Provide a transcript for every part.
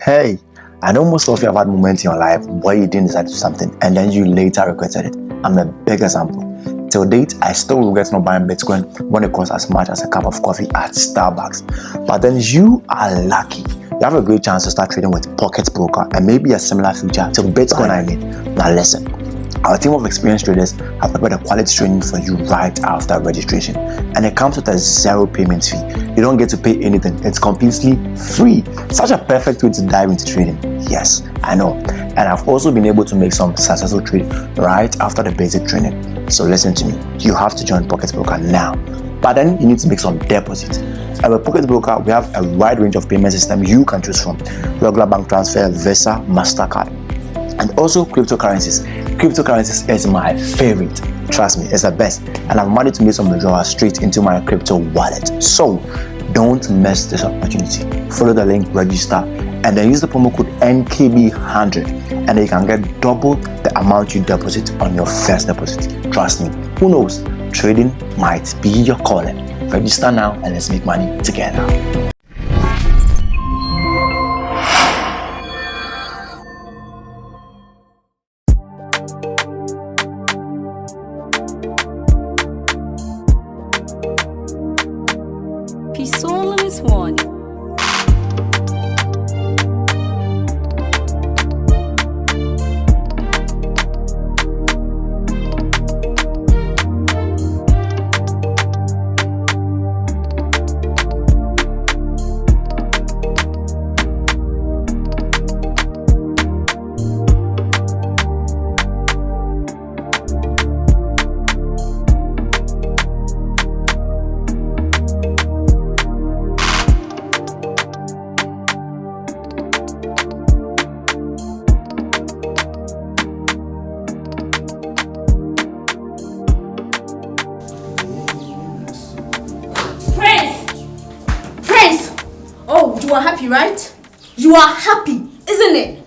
Hey, I know most of you have had moments in your life where you didn't decide to do something and then you later regretted it. I'm a big example. Till date, I still regret not buying Bitcoin when it costs as much as a cup of coffee at Starbucks. But then you are lucky. You have a great chance to start trading with Pocket Broker and maybe a similar feature to Bitcoin I mean. Now listen, our team of experienced traders have prepared a quality training for you right after registration. And it comes with a zero payment fee. You don't get to pay anything. It's completely free. Such a perfect way to dive into trading. Yes, I know. And I've also been able to make some successful trades right after the basic training. So listen to me. You have to join Pocket Broker now. But then you need to make some deposits. And with Pocket Broker, we have a wide range of payment systems you can choose from. Regular bank transfer, Visa, MasterCard, and also cryptocurrencies. Cryptocurrencies is my favorite. Trust me, it's the best. And I've managed to make some withdrawals straight into my crypto wallet. So don't miss this opportunity. Follow the link, register, and then use the promo code NKB100, and then you can get double the amount you deposit on your first deposit. Trust me, who knows? Trading might be your calling. Register now and let's make money together. Right? You are happy, isn't it?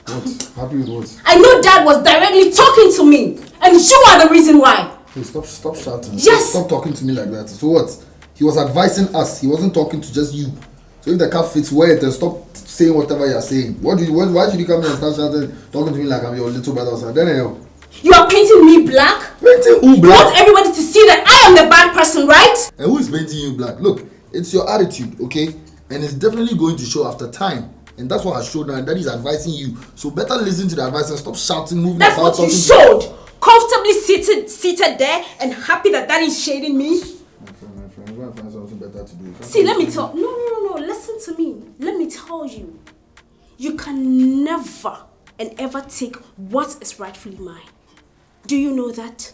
What? Happy with what? I know Dad was directly talking to me, and you are the reason why. Hey, stop shouting. Yes. Stop talking to me like that. So what? He was advising us. He wasn't talking to just you. So if the car fits, wait and stop saying whatever you're saying. Why should you come here and start shouting, talking to me like I'm your little brother or something? Then you are painting me black? Painting who black? You want everybody to see that I am the bad person, right? And who is painting you black? Look, it's your attitude, okay? And it's definitely going to show after time. And that's what I showed now, and that is advising you. So better listen to the advice and stop shouting, moving. That's what you showed. Comfortably seated there and happy that is shading me. My friend, I'm going to find something better to do. See, let me tell... No. Listen to me. Let me tell you. You can never and ever take what is rightfully mine. Do you know that?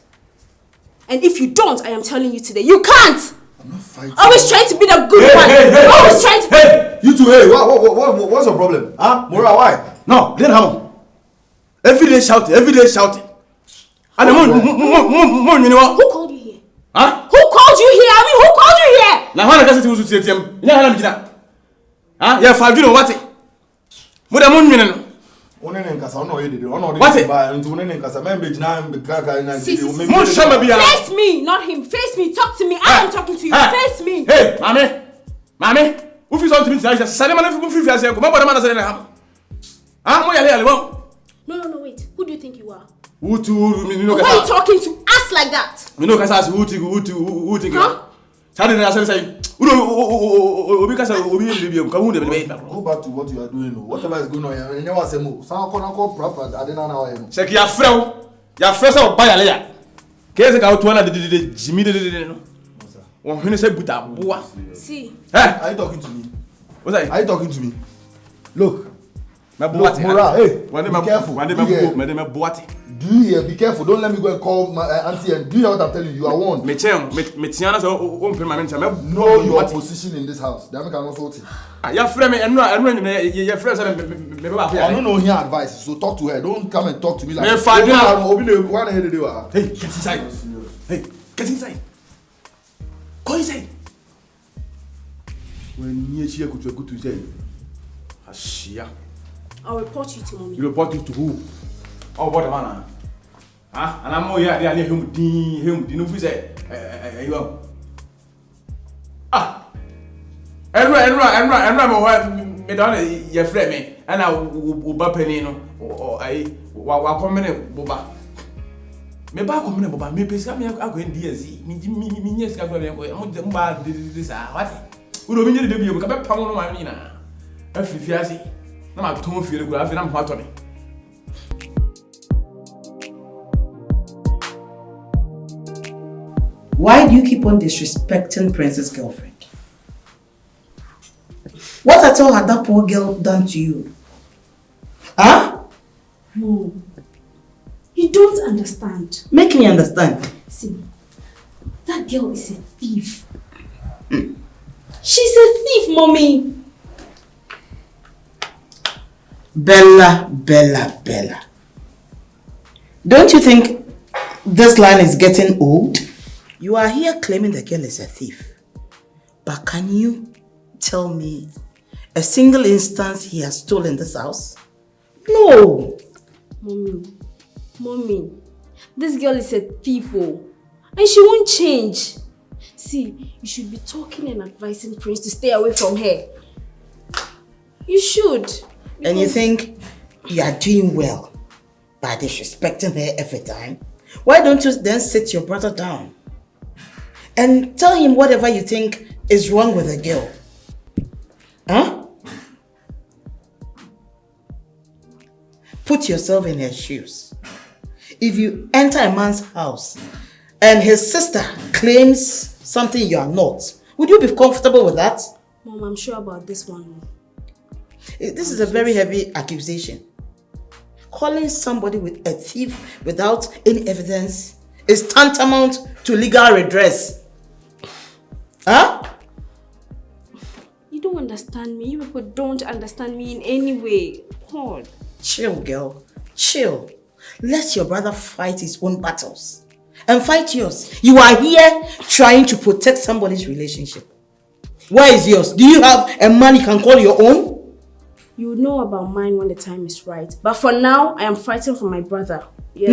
And if you don't, I am telling you today, you can't! I'm not fighting. Always trying to be the good one. Always trying to. Hey, you two. Hey, what's your problem? Huh, Mora? Why? No, didn't happen. Every day shouting. And who called you here? Huh? Who called you here? I mean, who called you here? Now, when I got to say to him, you know, huh? Yeah, 5 you what? What am I Nkansah no yedede ono de ba ntu Nkansah membe jina mbekaka na face me, not him. Face me, talk to me. I am talking to you. Face me. Hey, mommy, who feels on to me tonight? Say man if you feel say come on man say na mo yale No, wait. Who do you think you are? Who why are you talking to us like that? Me no Nkansah who think huh? Say Obi kasa Obi lebi come who dey go back to what you are doing. Whatever is going on, you never say mo. Some call proper. I didn't know him. Say ya frɛ buy ale ya. Kese ka otu na de Jimmy de no. Won hene say buta boa. See. Are you talking to me? What's that? Are you talking to me? Look. Mora, hey, be careful. Do you hear? Be careful. Don't let me go and call my auntie and do you hear what I'm telling you? You are warned. Know your position in this house. They can also it. Your friend, your friends are I don't know her advice, so talk to her. Don't come and talk to me like hey, get inside. Hey, get inside. Go inside. When you hear good to say, Ashia. I'll report you to mommy. You report you to who? Oh, what a man. Huh? And I'm more here, they are him, who say, you are. Ah! And me don't your friend me, and I will bapenino or I wa comment boba. Me ba comment boba, me pesa me go in DZ, me yes, I go this. What? We don't mean to be able to come on my mina. If you see, I'm too feel good, I'm hot on it. Why do you keep on disrespecting Prince's girlfriend? What at all had that poor girl done to you? Huh? Mom, you don't understand. Make me understand. See, that girl is a thief. She's a thief, Mommy. Bella. Don't you think this line is getting old? You are here claiming the girl is a thief. But can you tell me a single instance he has stolen this house? No. Mommy, this girl is a thief, and she won't change. See, you should be talking and advising Prince to stay away from her. You should. And you think you are doing well by disrespecting her every time? Why don't you then sit your brother down and tell him whatever you think is wrong with the girl? Huh? Put yourself in her shoes. If you enter a man's house and his sister claims something you are not, would you be comfortable with that? Mom, I'm sure about this one. This is a very heavy accusation. Calling somebody with a thief without any evidence is tantamount to legal redress. Huh? You don't understand me. You people don't understand me in any way. God. Chill, girl. Chill. Let your brother fight his own battles. And fight yours. You are here trying to protect somebody's relationship. Where is yours? Do you have a man you can call your own? You will know about mine when the time is right. But for now, I am fighting for my brother. Yes.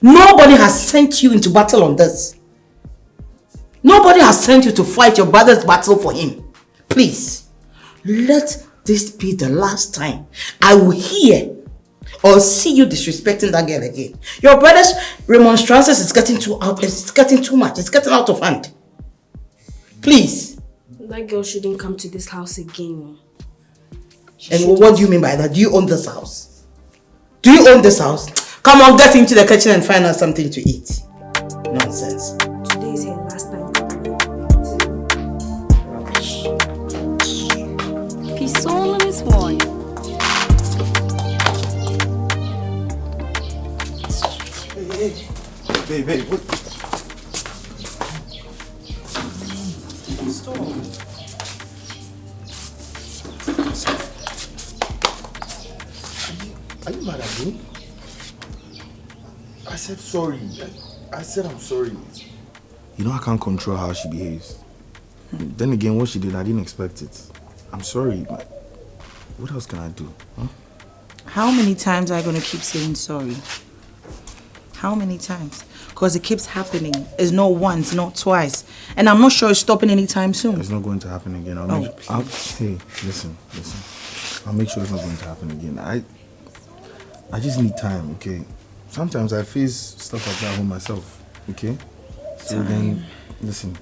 Nobody has sent you into battle on this. Nobody has sent you to fight your brother's battle for him. Please, let this be the last time I will hear or see you disrespecting that girl again. Your brother's remonstrances is getting too much. It's getting out of hand. Please. That girl shouldn't come to this house again. And what do you mean by that? Do you own this house? Do you own this house? Come on, get into the kitchen and find out something to eat. Nonsense. Today is her last time. Rubbish. Peace all in this morning. Hey, babe, what? Stop. Are you mad at me? I said sorry. I said I'm sorry. You know I can't control how she behaves. Then again, what she did, I didn't expect it. I'm sorry, but what else can I do? Huh? How many times are you going to keep saying sorry? How many times? Because it keeps happening. It's not once, not twice. And I'm not sure it's stopping anytime soon. It's not going to happen again. Hey, listen. I'll make sure it's not going to happen again. I just need time, okay? Sometimes I face stuff like that with myself, okay? So then, listen,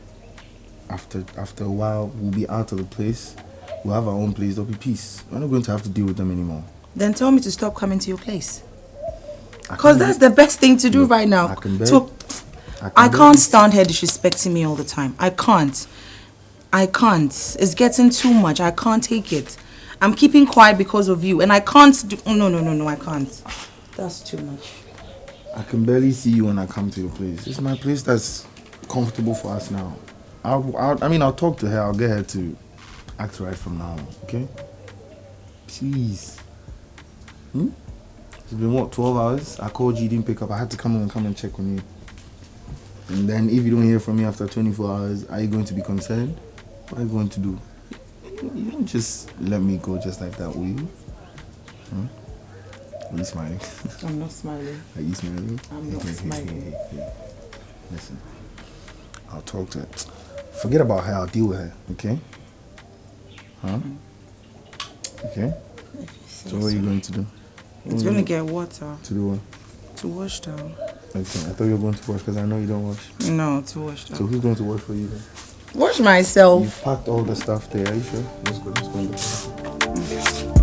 after a while, we'll be out of the place. We'll have our own place. There'll be peace. We're not going to have to deal with them anymore. Then tell me to stop coming to your place. Because that's the best thing to do right now. I can't stand her disrespecting me all the time. I can't. It's getting too much. I can't take it. I'm keeping quiet because of you. And I can't do... No, I can't. That's too much. I can barely see you when I come to your place. It's my place that's comfortable for us now. I'll talk to her. I'll get her to act right from now on, okay? Please. It's been, 12 hours? I called you, you didn't pick up. I had to come and check on you. And then if you don't hear from me after 24 hours, are you going to be concerned? What are you going to do? You don't just let me go just like that, will you? Are you smiling? I'm not smiling. Are you smiling? I'm not smiling. Hey. Listen, I'll talk to her. Forget about her, I'll deal with her, okay? Huh? Okay. So what are you going to do? It's going to get water. To do what? To wash down. Okay. I thought you were going to wash because I know you don't wash. No, to wash down. So who's going to wash for you then? Wash myself. You packed all the stuff there. Are you sure? Let's go. Let's go.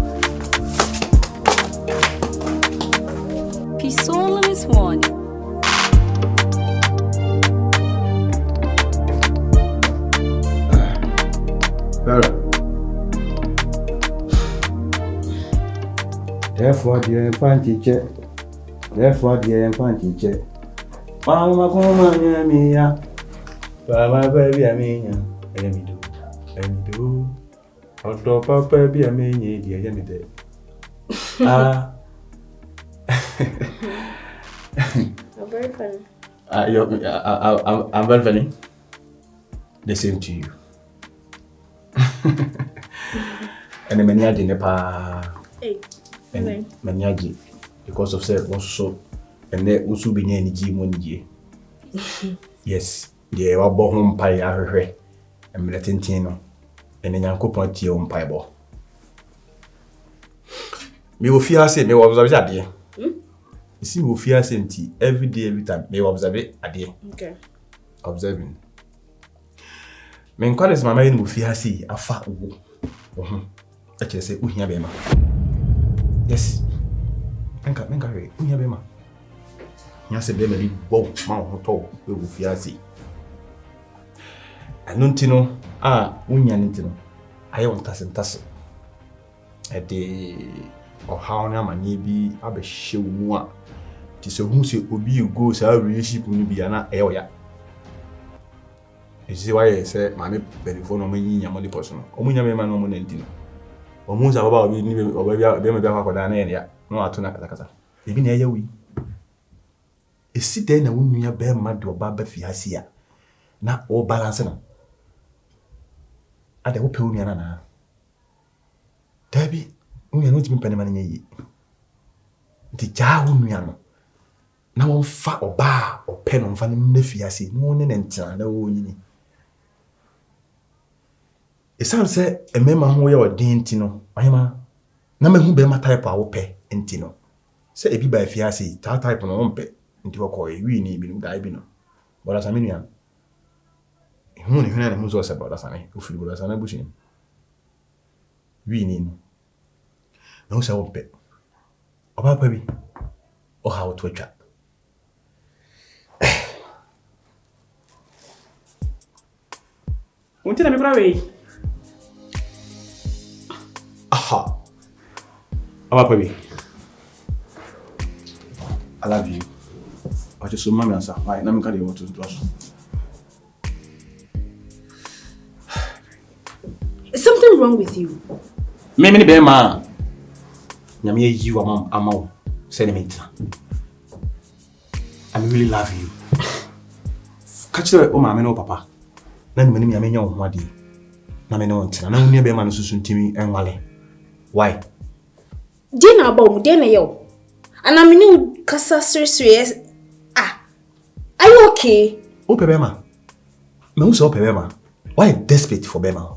Pisolo is one. Vera. Therefore, dear fancy check. Therefore, dear fancy check. Mama, come on, Mia. Mama, baby, I mean, let me do. I'll drop up, baby, I mean, dear, let me do. Ah. I'm very funny. I'm very funny. The same to you. And the maniaji nepa. Hey. And maniaji because of self also. And there also be any G Yes, the wabo home pie are and Milatintino. And then Yanko point your own pie ball. Me will fear say me was observe dear. You see, we fear same tea every day, every time. Me observe it a day. Okay. Observing. Me encourage my mind will fear see a fat wo. Actually say uhia bema. Yes. Menka re uhia bema. Nya se bema bi bo ma ho to we will fear see. Anontino unya nintino. Aye on tase. E de how na mani bi abehye wo mu a ti se hu se obi go sa relationship ni bi ana e oya. Isi why say mami benefo no manyi nyamo de poso no. Omunya me ma no mo nantino. Omu sa baba obi ni obi be me bi akwakoda na ye ya. No ato na kasa. Ebi na eya wi. Esi den na wonua be ma de oba ba fiase a. Na o balance no. Ade wo pe wonua na. Dabi unua no timi pene ma na yi. Nti ja wonua no. Na won fa oba ope no mfa ne fiase. No ne ntina na wo nyini. Esan se emema ho ye odin nti no. Oyema na mehu be ma type a wo pe nti no. Se ebi ba fiase ta type no won pe. Nti woko wi ni bi no dai bi no. Bola sa menua. Hu ni huna ne hu zo se bola sa ne. Ofiri bola sa na bushi. Wi ni no. No se won pe. Oba pa bi. O ha wo to atwa. Unti na mi prawe. Aha. Oba pa bi. I love you. I just so mama answer. Why? Na me ka dey want to do us. Is something wrong with you? Me ni be ma. Nyame yi wa ama sentiment. I really love you. Catch the o mama no papa. Na ni me nya ho ade. Na me no ntina. Na unu be ma no susu ntimi enwale. Why? Dina about dina yo. And I'm new kasa serious. Are you okay? O pebema. Me who so pebema. Why desperate for bema?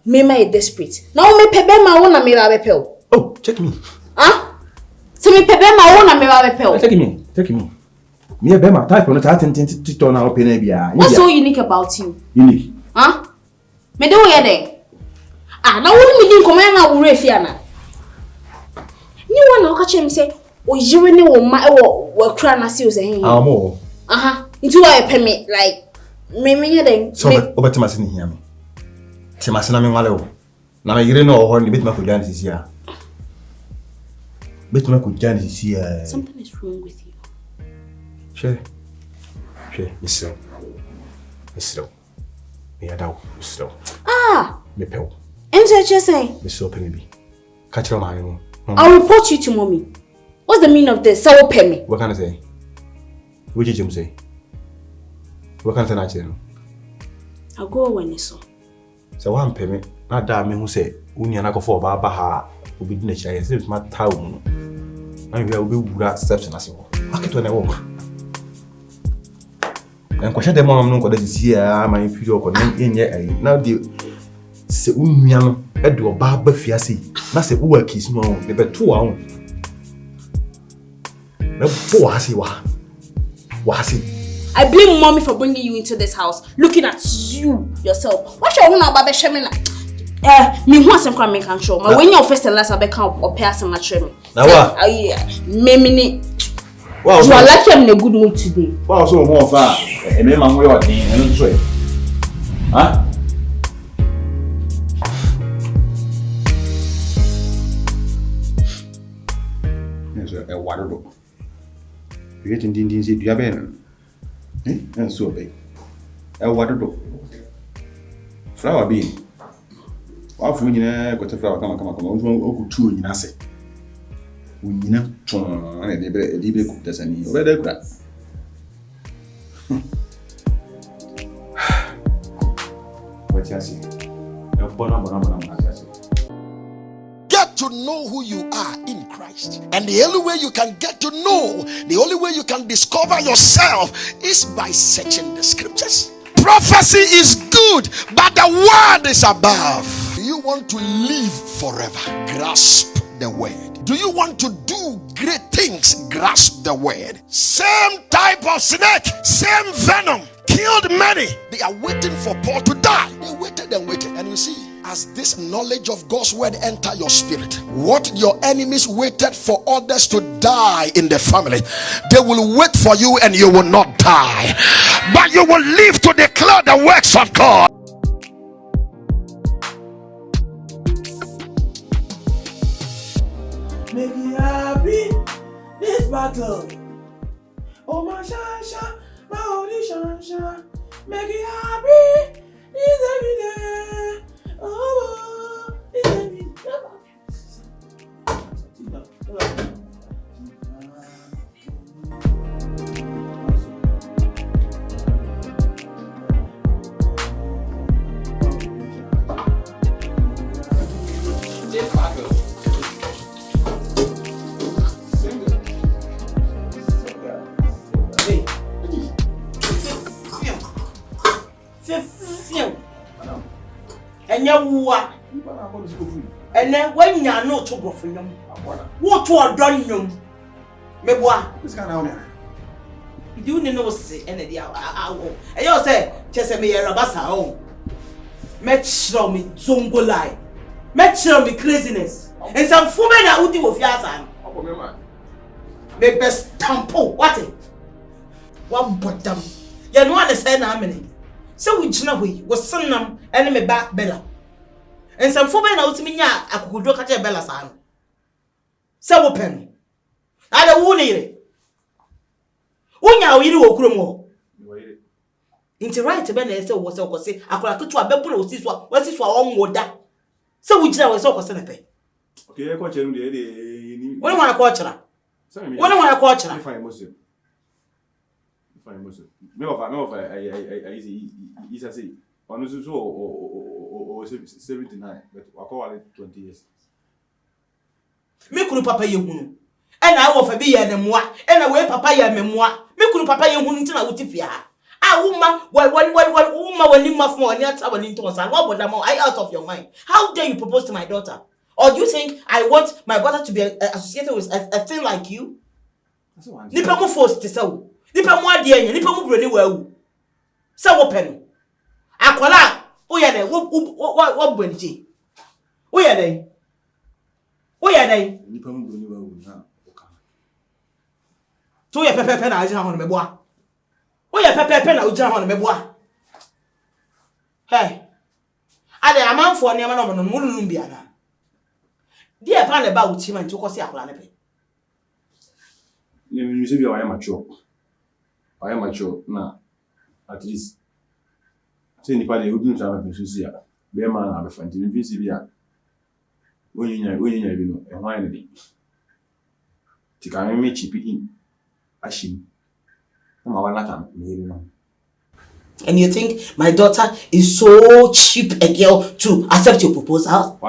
Me ma desperate. Now me pebema wona me ba bepel. Oh, check me. So me pebema wona me ba bepel. Check me. Me bema type on that to na open bia. What's so unique about you? Unique. Me do ye dey. Na wonu me din koma na wo refia na. Ni wona o ka chem say o yire ni wo ma e wo kra na si o say hin. Amo. Into why pay me like me then. So obetima se ni hia me. Tima se na me nwale o. Na me yire no o ho ni betima ko jan sisi a. Betima ko jan sisi a. Something is wrong with you. She, Mister. Me adaw, Mister. Me pew. Enter just say. Mister pay me bi. Catch your man. I'll report you to mommy. What's the meaning of this? So pay me. What can I say? What did you say? What can I say? I'll go when it's so. So one pay me. Not that me who say unya na go for ba ha obi di na chira say my town. Na we will be wura steps na se ho. Market when I walk. En kwasha dem no ko da sisi a my video ko na enye ai. Now the se unya no Edo Baba Fiasi, Master work is no, never 2 hours. No, 4 hours. I blame mommy for bringing you into this house, looking at you yourself. What's your own about Shemina? Me who some crime can show. My when your first and last I become or pass some matrimony. Now what? Me. Wow, you are lucky I'm in a good mood today. Wow, so more far. And then my way out and try. Huh? Yes, a water book. You get in Indian city, you have been. And so big. A water book. Flower bean. What when you got a flower come, oh, 2 in Nasa. We know, and a libre cook does any weather crap. What you say? Get to know who you are in Christ. And the only way you can get to know, the only way you can discover yourself is by searching the scriptures. Prophecy is good, but the word is above. Do you want to live forever? Grasp the word. Do you want to do great things? Grasp the word. Same type of snake, same venom, killed many. They are waiting for Paul to die. They waited and waited. And you see, as this knowledge of God's word enter your spirit, what your enemies waited for others to die in the family, they will wait for you and you will not die. But you will live to declare the works of God. Make it happy, this battle. Oh my shasha, my only shasha. Make it happy, this every day. Oh, this every day. This battle. And you and then when you are not to go for them, what to have done you? Meboa, What's going on there? you know, say, and I will. And you say, just me a rabasa home. Show me zongo lie. Show me craziness. And some women are out of Yazan. Me best tampo, what it? One bottom. You know what I say, how many? So which no way was some enemy back Bella. And some women out to me, I could look at Bella son. So open. I don't want it. Unya wiru okromo. Inti right be na ese wo se okosi akola to a bebu na osiswa wasiswa onwoda. So we jira we se okosi na pe. Okay, I got you the When want to culture? When want to culture? If I'm Muslim. No, I say, on or 79, but I call it 20 years. Me kunu papa ye hunu. And I offer be ya nemwa, and away papa ya memwa. Me kunu papa ye hunu ntina wutifia. Ah, woman, woman, when you must more, and that's our into us. And what would I out of your mind? How dare you propose to my daughter? Or do you think I want my daughter to be associated with a thing like you? Nipa mo forced to say. Nipa mo adie nipa mo broni wa say wo pe no akola wo ye dey wo bwenji wo ye dey Nipa mo broni wa na oka to ye pepepe na agina ho no meboa wo ye pepepe na agina ho no meboa hey ade amanfo ne ma no no nunu bia na die pa na ba wo chi ma nti ko se akola ne pe you say I am mature now, at least. Say the party who didn't have a person, be a man have a friend, you can see here. When you know, and why any to come make cheap in Ashim. And you think my daughter is so cheap a girl to accept your proposal?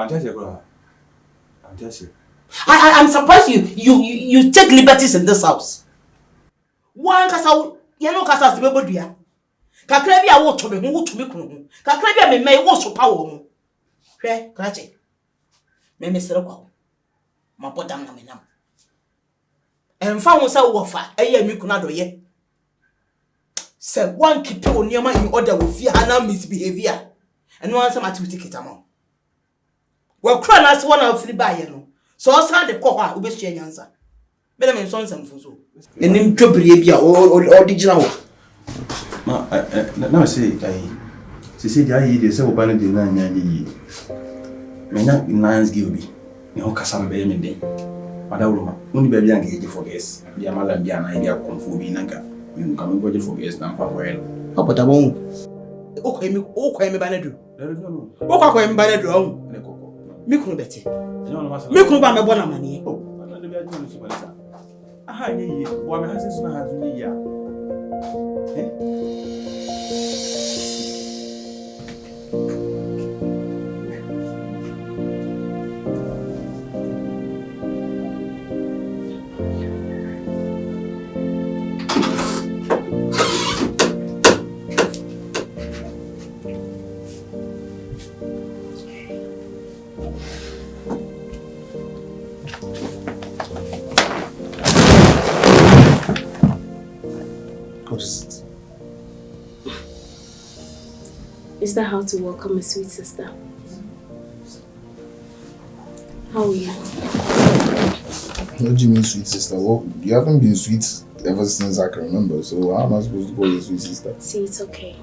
I'm surprised you take liberties in this house. One kasa you know kasa se bebodua. Kakra bia wo to me kunu. Kakra bia me wo so pa wo mu. Hwe krache. Me Mr. My bottom naminam. And found us a wafer, a year me kunado ye. Say one keep you near my in order with fear and misbehavior. And one some to take it among. Well, crown as one of the buyer. So I saw the cock who was your answer. Better men son some fuso. And then to be or digital. Now say, I say, the several banner de 9 Mena Nines Gilby. No Cassam Baby Day. Madame, only baby and get for guests. Be a madam, be an idea of Confrontation. You come and go for guests now for well. How about a bone? Okay, me, Banadu. Oh, I'm Banadu. Mikro Betty. Mikro by my bonnet money. Oh, I don't know. Aha, ye, one has his hands in ya. Is that how to welcome a sweet sister? How are you? What do you mean, sweet sister? Well, you haven't been sweet ever since I can remember, so how am I supposed to call you sweet sister? See, it's okay.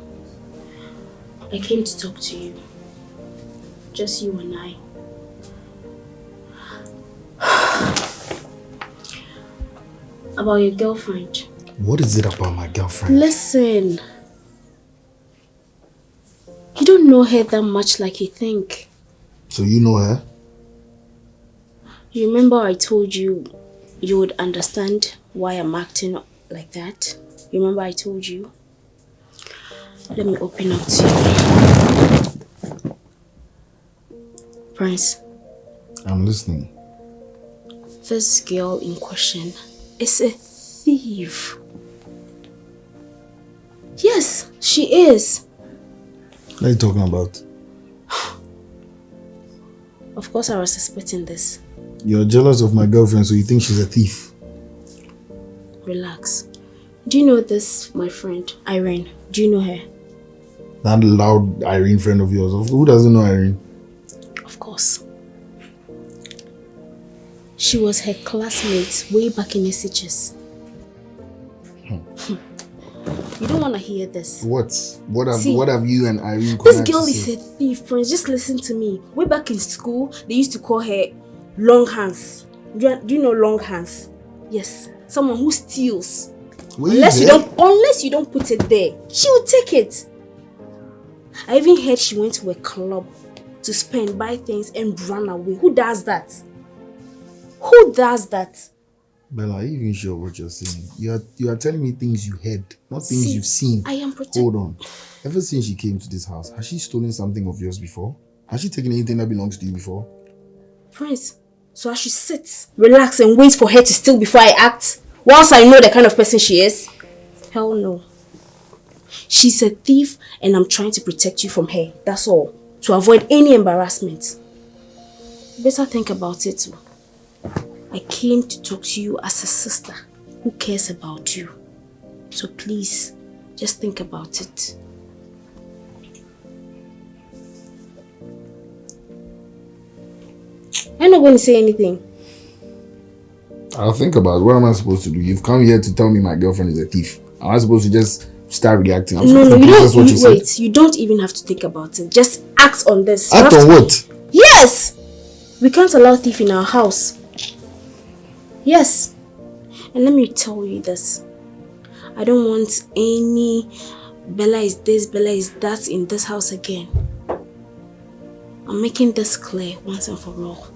I came to talk to you. Just you and I. About your girlfriend. What is it about my girlfriend? Listen. You don't know her that much like you think. So you know her? You remember I told you you would understand why I'm acting like that? You remember I told you? Let me open up to you. Prince. I'm listening. This girl in question is a thief. Yes, she is. What are you talking about? Of course I was suspecting this. You're jealous of my girlfriend, so you think she's a thief? Relax. Do you know this, my friend, Irene? Do you know her? That loud Irene friend of yours. Who doesn't know Irene? Of course. She was her classmate way back in SHS. You don't want to hear this. What have you and Irene This girl is a thief, friends. Just listen to me. Way back in school, they used to call her Long Hands. Do you know Long Hands? Yes. Someone who steals. Unless you don't put it there, she will take it. I even heard she went to a club to spend, buy things and run away. Who does that? Who does that? Bella, are you even sure what you're saying? You are telling me things you heard, not things you've seen. I am protected. Hold on. Ever since she came to this house, has she stolen something of yours before? Has she taken anything that belongs to you before? Prince, so I should sit, relax and wait for her to steal before I act? Whilst I know the kind of person she is? Hell no. She's a thief and I'm trying to protect you from her. That's all. To avoid any embarrassment. Better think about it too. I came to talk to you as a sister who cares about you. So please, just think about it. I'm not going to say anything. I'll think about it. What am I supposed to do? You've come here to tell me my girlfriend is a thief. Am I supposed to just start reacting? No, you don't. Wait, you don't even have to think about it. Just act on this. Act on what? Yes! We can't allow thief in our house. Yes. And let me tell you this. I don't want any Bella is this, Bella is that in this house again. I'm making this clear once and for all.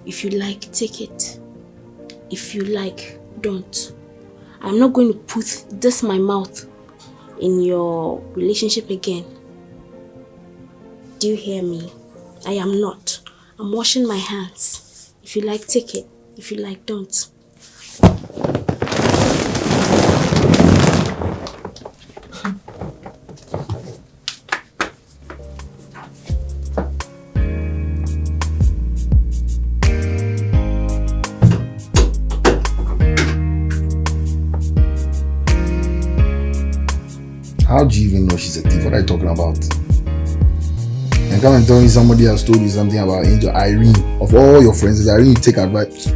If you like, take it. If you like, don't. I'm not going to put this my mouth in your relationship again. Do you hear me? I am not. I'm washing my hands. If you like, take it. If you like, don't. How do you even know she's a thief? What are you talking about? And come and tell me somebody has told you something about Angel Irene. Of all your friends, is Irene you take advice?